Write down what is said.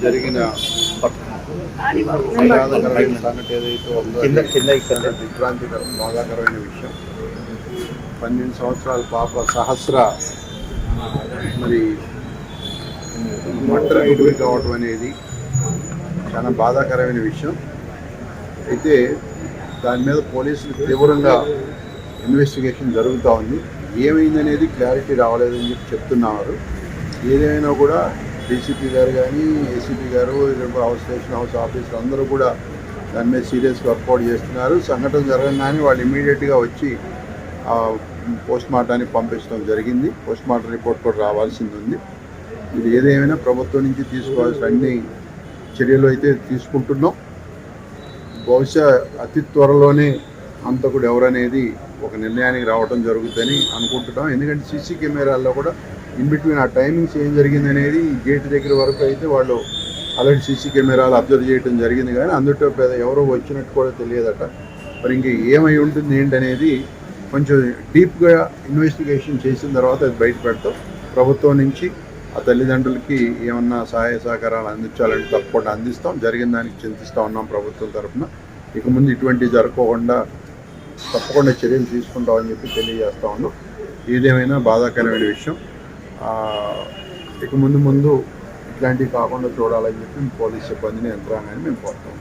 జరిగిన విషాదకరమైన సంగతి ఏదైతే ఉందో దిగ్భ్రాంతికరం బాధాకరమైన విషయం. 12 సంవత్సరాల పాప సహస్ర మరి మర్డర్కి గురి కావటం అనేది చాలా బాధాకరమైన విషయం. అయితే దాని మీద పోలీసులు తీవ్రంగా ఇన్వెస్టిగేషన్ జరుగుతూ ఉంది. ఏమైందనేది క్లారిటీ రావలేదని చెప్పి చెప్తున్నారు. ఏదైనా కూడా డీసీపీ గారు కానీ ఏసీపీ గారు స్టేషన్ హౌస్ ఆఫీసర్ అందరూ కూడా దాని మీద సీరియస్గా వర్కౌట్ చేస్తున్నారు. సంఘటన జరగగానే వాళ్ళు ఇమీడియట్గా వచ్చి పోస్ట్ మార్టానికి పంపించడం జరిగింది. పోస్ట్ మార్టం రిపోర్ట్ కూడా రావాల్సింది ఉంది. ఇది ఏదేమైనా ప్రభుత్వం నుంచి తీసుకోవాల్సిన అన్ని చర్యలు అయితే తీసుకుంటున్నాం. బహుశా అతి త్వరలోనే హంతకుడు ఎవరనేది ఒక నిర్ణయానికి రావడం జరుగుతుందని అనుకుంటున్నాం. ఎందుకంటే సీసీ కెమెరాల్లో కూడా ఇన్ బిట్వీన్ ఆ టైమింగ్స్ ఏం జరిగింది అనేది గేట్ దగ్గర వరకు అయితే వాళ్ళు ఆల్రెడీ సీసీ కెమెరాలు అబ్జర్వ్ చేయడం జరిగింది. కానీ అందులో ఎవరో వచ్చినట్టు కూడా తెలియదట. మరి ఇంక ఏమై ఉంటుంది ఏంటనేది కొంచెం డీప్గా ఇన్వెస్టిగేషన్ చేసిన తర్వాత అది బయట పెడతాం. ప్రభుత్వం నుంచి ఆ తల్లిదండ్రులకి ఏమన్నా సహాయ సహకారాలు అందించాలని తప్పకుండా అందిస్తాం. జరిగిన దానికి చింతిస్తూ ఉన్నాం ప్రభుత్వం తరఫున. ఇక ముందు ఇటువంటివి జరగకుండా తప్పకుండా చర్యలు తీసుకుంటామని చెప్పి తెలియజేస్తూ ఉన్నాం. ఏదేమైనా బాధాకరమైన విషయం. ఇక ముందు ఇట్లాంటివి కాకుండా చూడాలని చెప్పి పోలీస్ సిబ్బందిని యంత్రాంగాన్ని మేము కోరుతాం.